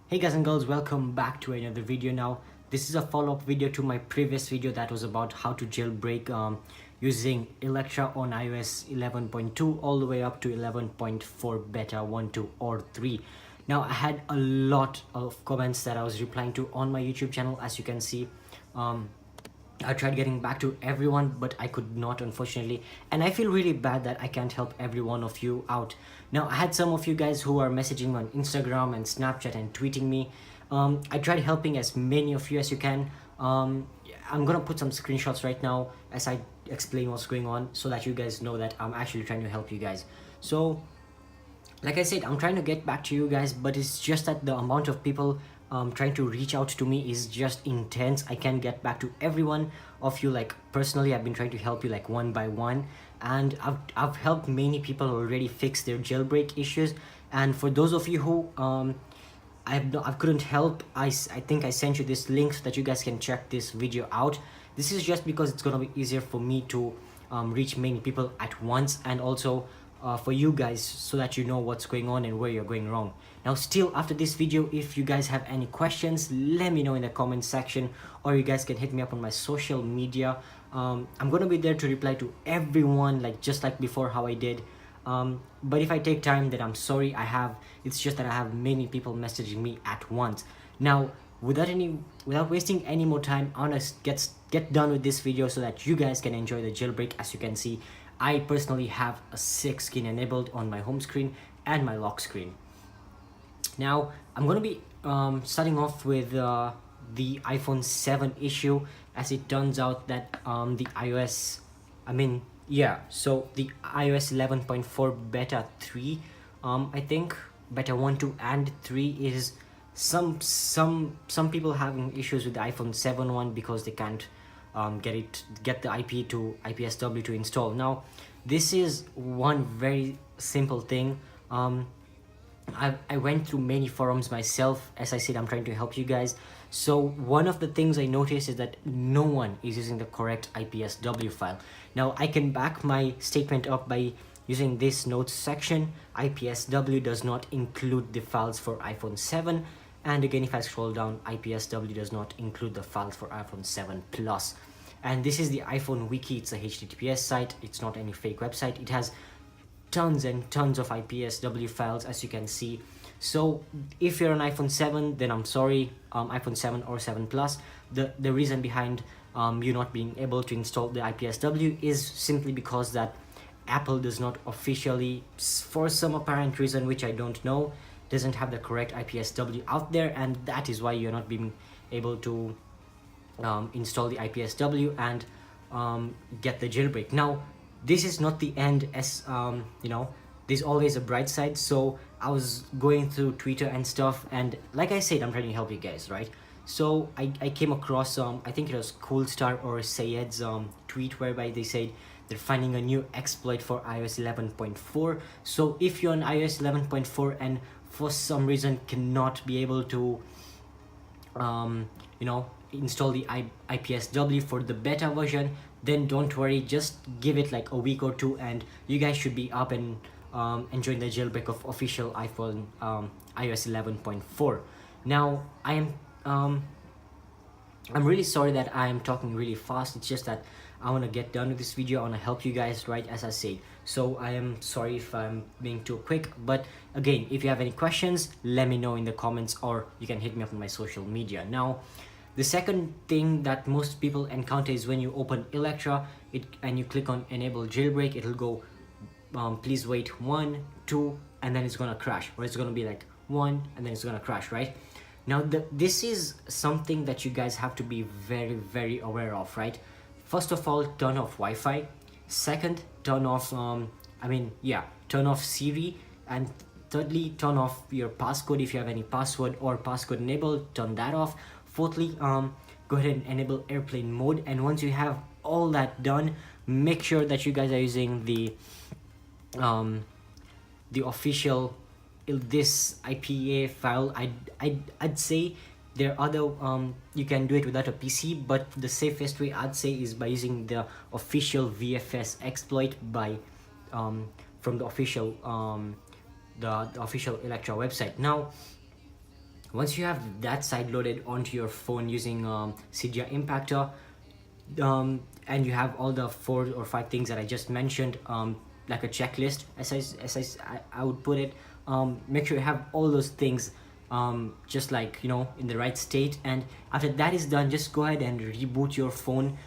Hey guys and girls, welcome back to another video. Now this is a follow-up video to my previous video that was about how to jailbreak using Electra on iOS 11.2 all the way up to 11.4 beta 1, 2 or 3. Now I had a lot of comments that I was replying to on my YouTube channel. As you can see, I tried getting back to everyone, but I could not, unfortunately, and I feel really bad that I can't help every one of you out. Now I had some of you guys who are messaging on Instagram and Snapchat and tweeting me. I tried helping as many of you as you can. I'm gonna put some screenshots right now as I explain what's going on so that you guys know that I'm actually trying to help you guys. So like I said, I'm trying to get back to you guys, but it's just that the amount of people trying to reach out to me is just intense. I can't get back to every one of you like personally. I've been trying to help you like one by one, and I've helped many people already fix their jailbreak issues. And for those of you who I couldn't help, I think I sent you this link so that you guys can check this video out. This is just because it's gonna be easier for me to reach many people at once, and also for you guys so that you know what's going on and where you're going wrong. Now still, after this video, if you guys have any questions, let me know in the comment section, or you guys can hit me up on my social media. I'm gonna be there to reply to everyone, like just like before how I did. But if I take time, then I'm sorry. It's just that I have many people messaging me at once. Now without wasting any more time, I wanna get done with this video so that you guys can enjoy the jailbreak. As you can see, I personally have a 6 skin enabled on my home screen and my lock screen. Now I'm gonna be starting off with the iPhone 7 issue, as it turns out that the iOS iOS 11.4 beta 3, I think beta 1, 2 and 3 is some people having issues with the iPhone 7 one because they can't get the IPSW to install. Now this is one very simple thing. I went through many forums myself. As I said, I'm trying to help you guys. So one of the things I noticed is that no one is using the correct IPSW file. Now I can back my statement up by using this notes section. IPSW does not include the files for iPhone 7, and again if I scroll down, IPSW does not include the files for iPhone 7 Plus. And this is the iPhone wiki. It's a HTTPS site, it's not any fake website. It has tons and tons of IPSW files, as you can see. So if you're on iPhone 7, then I'm sorry, iPhone 7 or 7 Plus, the reason behind you not being able to install the IPSW is simply because that Apple does not officially, for some apparent reason which I don't know, doesn't have the correct IPSW out there, and that is why you're not being able to install the IPSW and get the jailbreak. Now this is not the end, as there's always a bright side. So I was going through Twitter and stuff, and like I said, I'm trying to help you guys, right? So I came across I think it was Coolstar or Sayed's tweet, whereby they said they're finding a new exploit for iOS 11.4. So if you're on iOS 11.4 and for some reason cannot be able to install the IPSW for the beta version, then don't worry, just give it like a week or two and you guys should be up and enjoying the jailbreak of official iPhone iOS 11.4. Now I'm really sorry that I'm talking really fast. It's just that I want to get done with this video. I want to help you guys, right, as I said. So I am sorry if I'm being too quick, but again, if you have any questions, let me know in the comments, or you can hit me up on my social media. Now the second thing that most people encounter is when you open Electra and you click on enable jailbreak, it'll go please wait 1, 2, and then it's gonna crash, or it's gonna be like 1 and then it's gonna crash, right? Now this is something that you guys have to be very, very aware of, right? First of all, turn off Wi-Fi. Second, turn off turn off Siri, and thirdly, turn off your passcode. If you have any password or passcode enabled, turn that off. Fourthly, go ahead and enable airplane mode, and once you have all that done, make sure that you guys are using the official this IPA file. I'd say there are other you can do it without a PC, but the safest way I'd say is by using the official VFS exploit by from the official official Electra website. Now Once you have that side loaded onto your phone using CYDIA impactor, and you have all the 4 or 5 things that I just mentioned, like a checklist, I would put it. Make sure you have all those things just like, you know, in the right state. And after that is done, just go ahead and reboot your phone.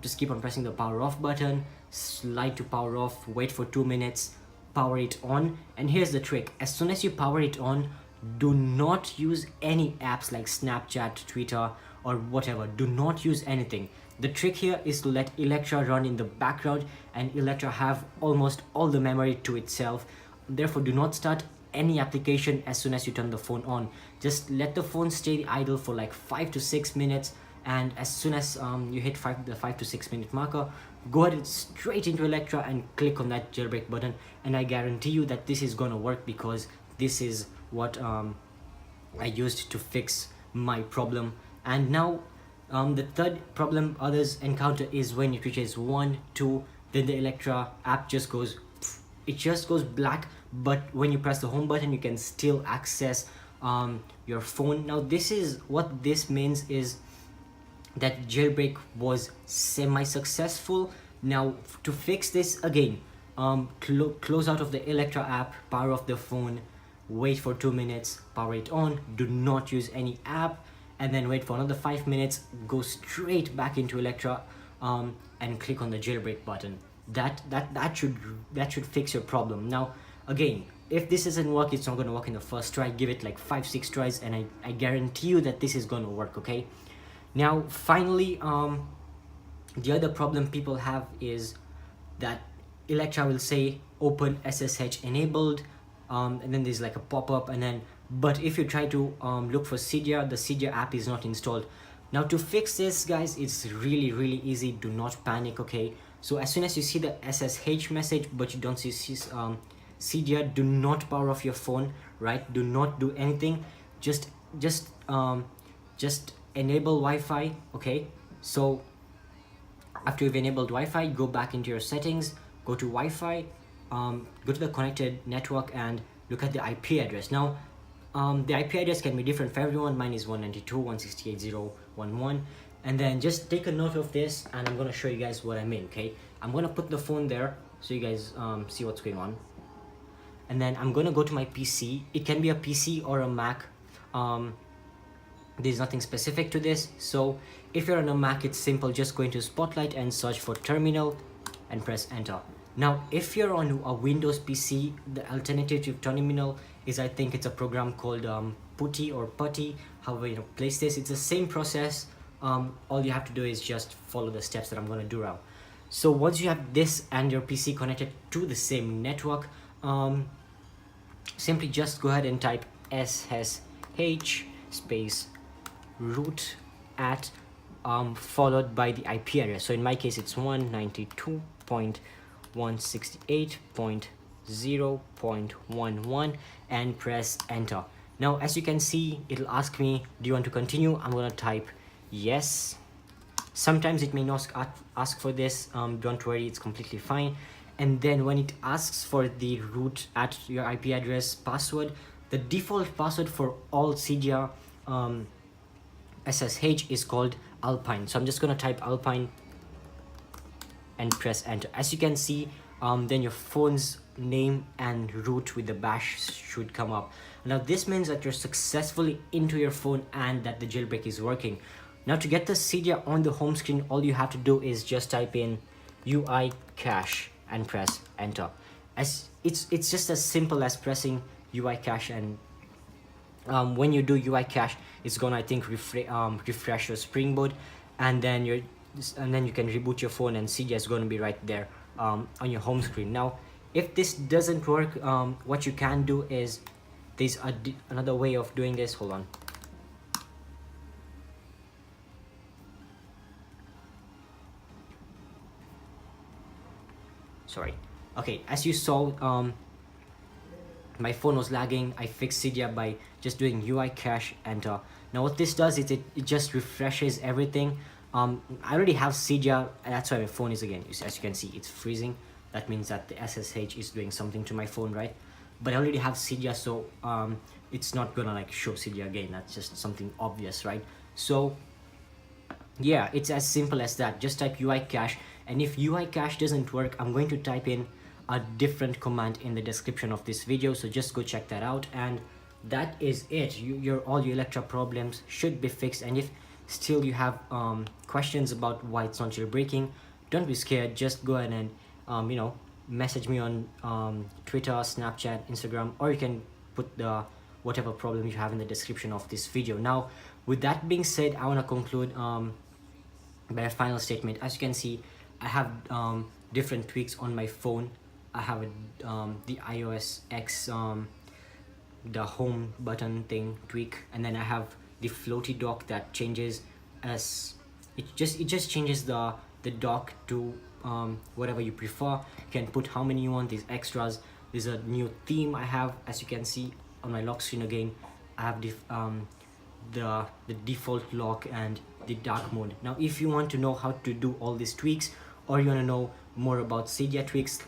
Just keep on pressing the power off button, slide to power off, wait for 2 minutes, power it on. And here's the trick: as soon as you power it on, do not use any apps like Snapchat, Twitter, or whatever. Do not use anything. The trick here is to let Electra run in the background, and Electra have almost all the memory to itself. Therefore, do not start any application as soon as you turn the phone on. Just let the phone stay idle for like 5 to 6 minutes, and as soon as you hit the 5 to 6 minute marker, go ahead straight into Electra and click on that jailbreak button. And I guarantee you that this is gonna work, because this is what I used to fix my problem. And now the third problem others encounter is when it reaches 1, 2, then the Electra app just goes, it just goes black. But when you press the home button, you can still access your phone. Now this is what this means is that jailbreak was semi-successful. Now to fix this again, close out of the Electra app, power off the phone, wait for 2 minutes, power it on, do not use any app, and then wait for another 5 minutes, go straight back into Electra and click on the jailbreak button. That should fix your problem. Now again, if this doesn't work, it's not going to work in the first try. Give it like 5-6 tries, and I guarantee you that this is going to work. Okay, now finally, the other problem people have is that Electra will say open SSH enabled, and then there's like a pop-up, and then but if you try to look for CYDIA, the CYDIA app is not installed. Now to fix this, guys, it's really easy. Do not panic. Okay, so as soon as you see the SSH message but you don't see CYDIA, do not power off your phone, right? Do not do anything. Just enable Wi-Fi. Okay, so after you've enabled Wi-Fi, go back into your settings, go to Wi-Fi, go to the connected network and look at the IP address. Now the IP address can be different for everyone. Mine is 192.168.0.11, and then just take a note of this, and I'm gonna show you guys what I mean. Okay, I'm gonna put the phone there so you guys see what's going on, and then I'm gonna go to my PC. It can be a PC or a Mac. There's nothing specific to this. So if you're on a Mac, it's simple. Just go into Spotlight and search for terminal and press enter. Now if you're on a Windows PC, the alternative to terminal is, I think it's a program called Putty or Putty, however you place this. It's the same process. All you have to do is just follow the steps that I'm going to do now. So once you have this and your PC connected to the same network, simply just go ahead and type SSH space root at followed by the IP address. So in my case, it's 192.168.0.11 and press enter. Now as you can see, it'll ask me, do you want to continue? I'm gonna type yes. Sometimes it may not ask for this. Don't worry, it's completely fine. And then when it asks for the root at your IP address password, the default password for all CYDIA SSH is called alpine. So I'm just gonna type alpine and press enter. As you can see, then your phone's name and root with the bash should come up. Now this means that you're successfully into your phone and that the jailbreak is working. Now to get the CYDIA on the home screen, all you have to do is just type in uicache and press enter. As it's just as simple as pressing uicache, and when you do uicache, it's gonna, I think, refresh your SpringBoard, and then you can reboot your phone and CYDIA is going to be right there on your home screen. Now if this doesn't work, what you can do is, there's another way of doing this. Hold on. Sorry. Okay, as you saw, my phone was lagging. I fixed CYDIA by just doing uicache enter. Now what this does is it just refreshes everything. I already have CYDIA, and that's why my phone is, again, as you can see, it's freezing. That means that the SSH is doing something to my phone, right? but I already have CYDIA, so it's not gonna like show CYDIA again. That's just something obvious, right? So yeah, it's as simple as that. Just type uicache, and if uicache doesn't work, I'm going to type in a different command in the description of this video, so just go check that out. And that is it. All your Electra problems should be fixed. And if still you have questions about why it's not jailbreaking, don't be scared. Just go ahead and message me on Twitter, Snapchat, Instagram, or you can put the whatever problem you have in the description of this video. Now, with that being said, I want to conclude by a final statement. As you can see, I have different tweaks on my phone. I have the iOS X, the home button thing tweak, and then I have the floaty dock that changes as it just changes the dock to whatever you prefer. You can put how many you want. These extras. There's a new theme I have, as you can see on my lock screen again. I have the default lock and the dark mode. Now if you want to know how to do all these tweaks, or you want to know more about CYDIA tweaks,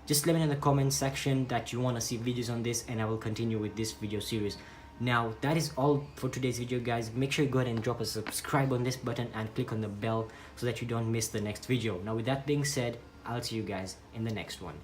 just let me know in the comment section that you want to see videos on this, and I will continue with this video series. Now that is all for today's video, guys. Make sure you go ahead and drop a subscribe on this button and click on the bell so that you don't miss the next video. Now with that being said, I'll see you guys in the next one.